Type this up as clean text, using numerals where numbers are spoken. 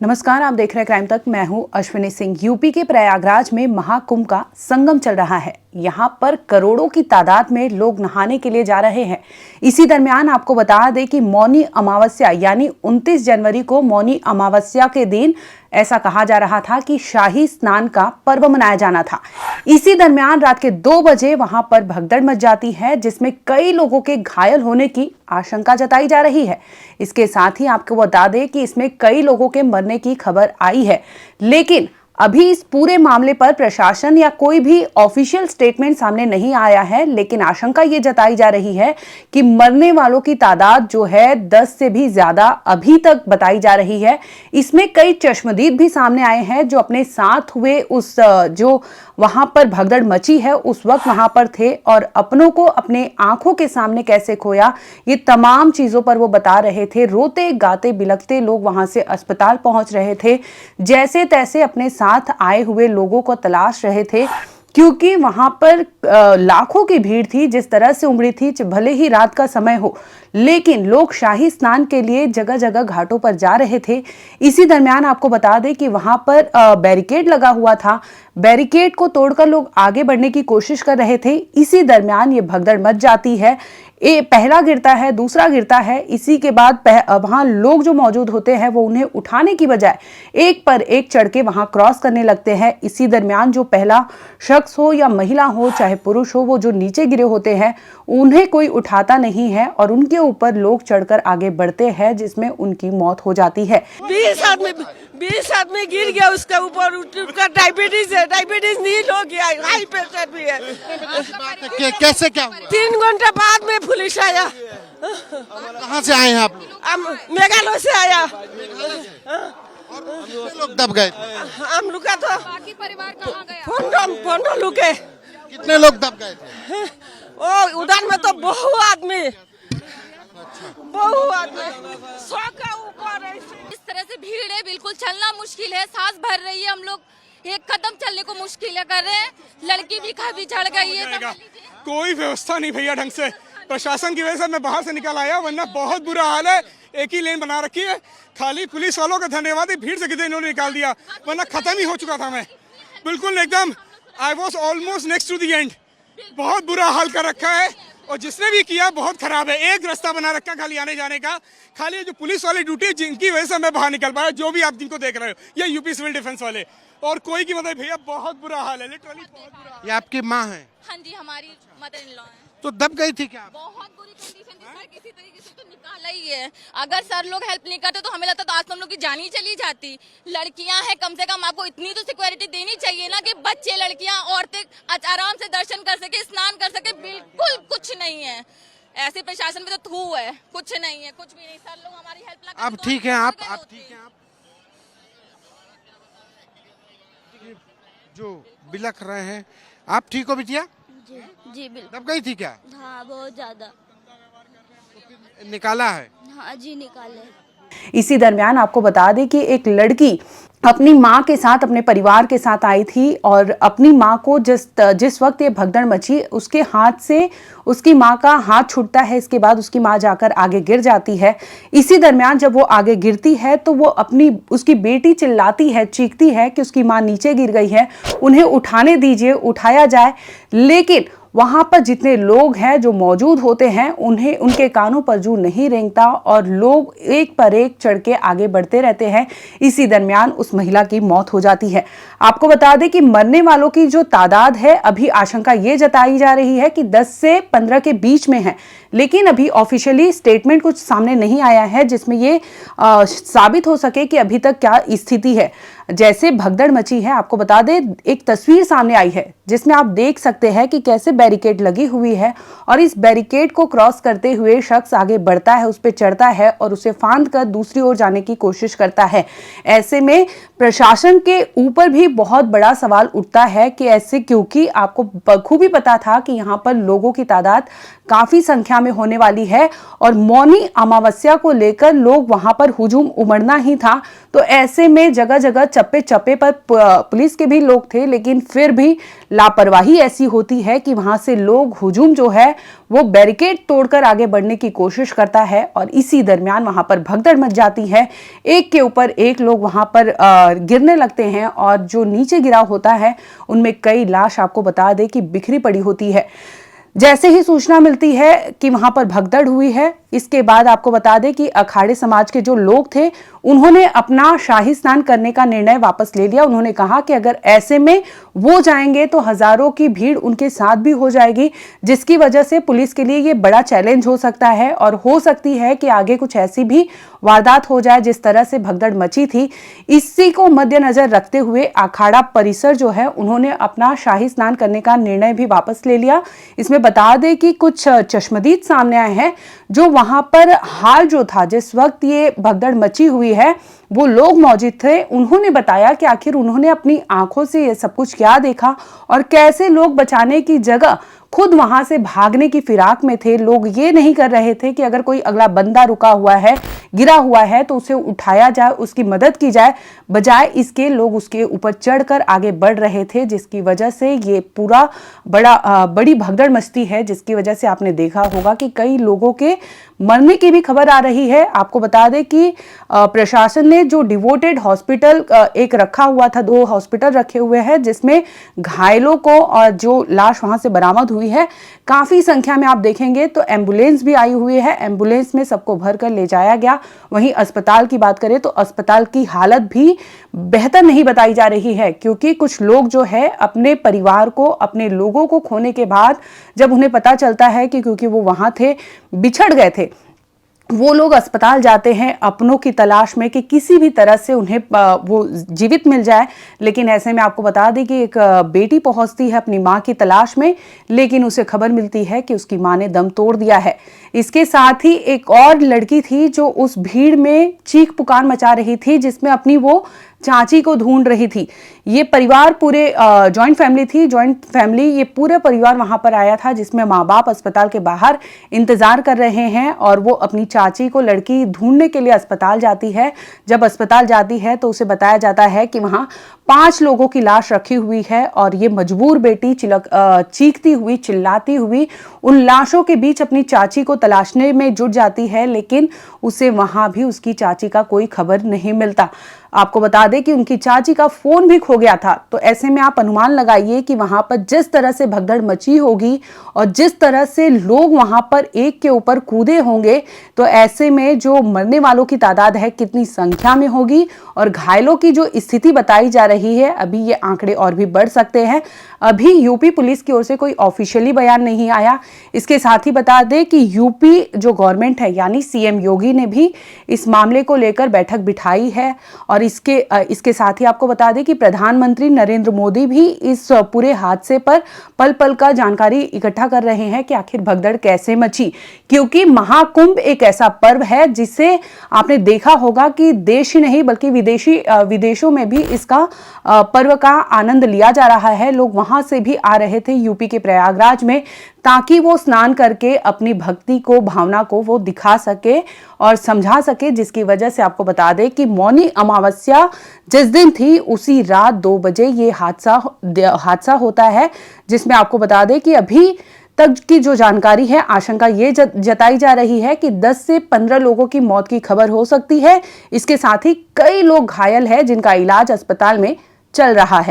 नमस्कार, आप देख रहे हैं क्राइम तक। मैं हूं अश्विनी सिंह। यूपी के प्रयागराज में महाकुंभ का संगम चल रहा है। यहां पर करोड़ों की तादाद में लोग नहाने के लिए जा रहे हैं। इसी दरमियान आपको बता दें कि मौनी अमावस्या यानी 29 जनवरी को मौनी अमावस्या के दिन ऐसा कहा जा रहा था कि शाही स्नान का पर्व मनाया जाना था। इसी दरमियान रात के 2 बजे वहां पर भगदड़ मच जाती है, जिसमें कई लोगों के घायल होने की आशंका जताई जा रही है। इसके साथ ही आपको बता दें कि इसमें कई लोगों के मरने की खबर आई है, लेकिन अभी इस पूरे मामले पर प्रशासन या कोई भी ऑफिशियल स्टेटमेंट सामने नहीं आया है। लेकिन आशंका ये जताई जा रही है कि मरने वालों की तादाद जो है 10 से भी ज्यादा अभी तक बताई जा रही है। इसमें कई चश्मदीद भी सामने आए हैं जो अपने साथ हुए उस जो वहां पर भगदड़ मची है उस वक्त वहां पर थे और अपनों को अपने आंखों के सामने कैसे खोया, ये तमाम चीजों पर वो बता रहे थे। रोते गाते बिलखते लोग वहां से अस्पताल पहुंच रहे थे, जैसे तैसे अपने साथ आए हुए लोगों को तलाश रहे थे, क्योंकि वहां पर लाखों की भीड़ थी। जिस तरह से उमड़ी थी, भले ही रात का समय हो, लेकिन लोग शाही स्नान के लिए जगह जगह घाटों पर जा रहे थे। इसी दरमियान आपको बता दें कि वहां पर बैरिकेड लगा हुआ था। बैरिकेड को तोड़कर लोग आगे बढ़ने की कोशिश कर रहे थे। इसी दरमियान ये भगदड़ मच जाती है। पहला गिरता है, दूसरा गिरता है। इसी के बाद वहां लोग जो मौजूद होते हैं वो उन्हें उठाने की बजाय एक पर एक चढ़ के वहां क्रॉस करने लगते हैं। इसी दरमियान जो पहला शख्स हो या महिला हो, चाहे पुरुष हो, वो जो नीचे गिरे होते हैं उन्हें कोई उठाता नहीं है और उनके ऊपर लोग चढ़कर आगे बढ़ते हैं, जिसमें उनकी मौत हो जाती है। 20 आदमी गिर गया, उसके ऊपर उसका डायबिटीज है, डायबिटीज नील हो गया, हाई प्रेशर भी है। कैसे क्या हुआ? 3 घंटे बाद में पुलिस आया। कहाँ से आए हैं आप लोग? मेघालय से आया। कितने लोग दब गए? हम लोग का तो बाकी परिवार कहाँ गया? 15 लोग है। कितने लोग दब गए थे? ओ उधर में तो बहु आदमी 100 का ऊपर है। इस तरह से भीड़ है, बिल्कुल चलना मुश्किल है, सांस भर रही है। हम लोग एक कदम चलने को मुश्किल कर रहे हैं। लड़की भी काफी चढ़ गई है। कोई व्यवस्था नहीं भैया ढंग से। प्रशासन की वजह से मैं बाहर से निकल आया, वरना बहुत बुरा हाल है। एक ही लेन बना रखी है, खाली पुलिस वालों का धन्यवाद है, भीड़ से कितने इन्होंने निकाल दिया, वरना खत्म ही हो चुका था। मैं बिल्कुल एकदम I was almost next to the end. बहुत बुरा हाल कर रखा है और जिसने भी किया बहुत खराब है। एक रास्ता बना रखा खाली आने जाने का, खाली जो पुलिस वाली ड्यूटी जिनकी वजह से मैं बाहर निकल पाया, जो भी आप जिनको देख रहे हो, ये यूपी सिविल डिफेंस वाले, और कोई की मतलब भैया बहुत बुरा हाल है, लिटरली बहुत बुरा हाल। ये आपकी माँ है? हाँ जी, हमारी मदर इन लॉ है। तो दब गई थी क्या? बहुत बुरी कंडीशन थी सर, किसी तरीके से तो निकाला ही है। अगर सर लोग हेल्प नहीं करते तो हमें लगता तो आज तो हम लोग की जान ही चली जाती। लड़कियां हैं, कम से कम आपको इतनी तो सिक्योरिटी देनी चाहिए ना कि बच्चे, लड़कियां, औरतें आराम से दर्शन कर सके, स्नान कर सके। बिल्कुल कुछ नहीं है। ऐसे प्रशासन में तो थू है, कुछ नहीं है, कुछ भी नहीं। सर लोग हमारी हेल्प ना आप ठीक हैं? आप ठीक हैं? आप जो बिलख रहे हैं, आप ठीक हो बिटिया? जी बिल्कुल। दब गई थी क्या? हाँ, बहुत ज्यादा। निकाला है? हाँ जी, निकाले। इसी दरमियान आपको बता दें कि एक लड़की अपनी माँ के साथ, अपने परिवार के साथ आई थी और अपनी माँ को जिस वक्त ये भगदड़ मची, उसके हाथ से उसकी माँ का हाथ छूटता है। इसके बाद उसकी माँ जाकर आगे गिर जाती है। इसी दरमियान जब वो आगे गिरती है तो वो उसकी बेटी चिल्लाती है, चीखती है कि उसकी माँ नीचे गिर गई है, उन्हें उठाने दीजिए, उठाया जाए। लेकिन वहां पर जितने लोग हैं जो मौजूद होते हैं, उन्हें उनके कानों पर जू नहीं रेंगता और लोग एक पर एक चढ़ के आगे बढ़ते रहते हैं। इसी दरमियान उस महिला की मौत हो जाती है। आपको बता दें कि मरने वालों की जो तादाद है, अभी आशंका ये जताई जा रही है कि 10 से 15 के बीच में है, लेकिन अभी ऑफिशियली स्टेटमेंट कुछ सामने नहीं आया है जिसमें ये साबित हो सके कि अभी तक क्या स्थिति है। जैसे भगदड़ मची है, आपको बता दें एक तस्वीर सामने आई है जिसमें आप देख सकते हैं कि कैसे बैरिकेड लगी हुई है और इस बैरिकेड को क्रॉस करते हुए शख्स आगे बढ़ता है, उस पर चढ़ता है और उसे फांद कर दूसरी ओर जाने की कोशिश करता है। ऐसे में प्रशासन के ऊपर भी बहुत बड़ा सवाल उठता है कि ऐसे, क्योंकि आपको बखूबी पता था कि यहाँ पर लोगों की तादाद काफी संख्या में होने वाली है और मौनी अमावस्या को लेकर लोग वहां पर हुजूम उमड़ना ही था। तो ऐसे में जगह जगह चप्पे चप्पे पर पुलिस के भी लोग थे, लेकिन फिर भी लापरवाही ऐसी होती है कि वहां से लोग हुजूम जो है वो बैरिकेड तोड़कर आगे बढ़ने की कोशिश करता है और इसी दरमियान वहां पर भगदड़ मच जाती है। एक के ऊपर एक लोग वहां पर गिरने लगते हैं और जो नीचे गिरा होता है उनमें कई लाश आपको बता दें कि बिखरी पड़ी होती है। जैसे ही सूचना मिलती है कि वहां पर भगदड़ हुई है, इसके बाद आपको बता दें कि अखाड़े समाज के जो लोग थे उन्होंने अपना शाही स्नान करने का निर्णय वापस ले लिया। उन्होंने कहा कि अगर ऐसे में वो जाएंगे तो हजारों की भीड़ उनके साथ भी हो जाएगी, जिसकी वजह से पुलिस के लिए ये बड़ा चैलेंज हो सकता है और हो सकती है कि आगे कुछ ऐसी भी वारदात हो जाए जिस तरह से भगदड़ मची थी। इसी को मद्देनजर रखते हुए अखाड़ा परिसर जो है उन्होंने अपना शाही स्नान करने का निर्णय भी वापस ले लिया। इसमें बता दें कि कुछ चश्मदीद सामने आए हैं जो वहां पर हाल जो था जिस वक्त ये भगदड़ मची हुई है वो लोग मौजूद थे। उन्होंने बताया कि आखिर उन्होंने अपनी आंखों से ये सब कुछ क्या देखा और कैसे लोग बचाने की जगह खुद वहां से भागने की फिराक में थे। लोग ये नहीं कर रहे थे कि अगर कोई अगला बंदा रुका हुआ है, गिरा हुआ है तो उसे उठाया जाए, उसकी मदद की जाए, बजाय इसके लोग उसके ऊपर चढ़कर आगे बढ़ रहे थे, जिसकी वजह से ये पूरा बड़ी भगदड़ मचती है, जिसकी वजह से आपने देखा होगा कि कई लोगों के मरने की भी खबर आ रही है। आपको बता दें कि प्रशासन ने जो डिवोटेड हॉस्पिटल एक रखा हुआ था, 2 हॉस्पिटल रखे हुए हैं जिसमें घायलों को और जो लाश वहां से बरामद हुई है काफी संख्या में आप देखेंगे तो एम्बुलेंस भी आई हुई है। एम्बुलेंस में सबको भरकर ले जाया गया। वहीं अस्पताल की बात करें तो अस्पताल की हालत भी बेहतर नहीं बताई जा रही है, क्योंकि कुछ लोग जो है अपने परिवार को, अपने लोगों को खोने के बाद जब उन्हें पता चलता है कि क्योंकि वो वहां थे, बिछड़ गए थे, वो लोग अस्पताल जाते हैं अपनों की तलाश में कि किसी भी तरह से उन्हें वो जीवित मिल जाए। लेकिन ऐसे में आपको बता दें कि एक बेटी पहुंचती है अपनी मां की तलाश में, लेकिन उसे खबर मिलती है कि उसकी मां ने दम तोड़ दिया है। इसके साथ ही एक और लड़की थी जो उस भीड़ में चीख पुकार मचा रही थी, जिसमें अपनी वो चाची को ढूंढ रही थी। ये परिवार पूरे जॉइंट फैमिली थी। जॉइंट फैमिली, ये पूरा परिवार वहां पर आया था, जिसमें माँ बाप अस्पताल के बाहर इंतजार कर रहे हैं और वो अपनी चाची को लड़की ढूंढने के लिए अस्पताल जाती है। जब अस्पताल जाती है तो उसे बताया जाता है कि वहां 5 लोगों की लाश रखी हुई है और ये मजबूर बेटी चीखती हुई, चिल्लाती हुई उन लाशों के बीच अपनी चाची को तलाशने में जुट जाती है, लेकिन उसे वहां भी उसकी चाची का कोई खबर नहीं मिलता। आपको बता दें कि उनकी चाची का फोन भी खो गया था। तो ऐसे में आप अनुमान लगाइए कि वहां पर जिस तरह से भगदड़ मची होगी और जिस तरह से लोग वहां पर एक के ऊपर कूदे होंगे, तो ऐसे में जो मरने वालों की तादाद है कितनी संख्या में होगी और घायलों की जो स्थिति बताई जा रही है, अभी ये आंकड़े और भी बढ़ सकते हैं। अभी यूपी पुलिस की ओर से कोई ऑफिशियली बयान नहीं आया। इसके साथ ही बता दें कि यूपी जो गवर्नमेंट है यानी सीएम योगी ने भी इस मामले को लेकर बैठक बिठाई है और इसके साथ ही आपको बता दें कि प्रधानमंत्री नरेंद्र मोदी भी इस पूरे हादसे पर पल पल का जानकारी इकट्ठा कर रहे हैं कि आखिर भगदड़ कैसे मची, क्योंकि महाकुंभ एक ऐसा पर्व है जिसे आपने देखा होगा कि देश ही नहीं बल्कि विदेशों में भी इसका पर्व का आनंद लिया जा रहा है। लोग वहां से भी आ रहे थे यूपी के प्रयागराज में, ताकि वो स्नान करके अपनी भक्ति को, भावना को वो दिखा सके और समझा सके, जिसकी वजह से आपको बता दें कि मौनी अमावस्या जिस दिन थी उसी रात 2 बजे ये हादसा होता है, जिसमें आपको बता दें कि अभी तक की जो जानकारी है, आशंका ये जताई जा रही है कि 10 से 15 लोगों की मौत की खबर हो सकती है। इसके साथ ही कई लोग घायल हैं जिनका इलाज अस्पताल में चल रहा है।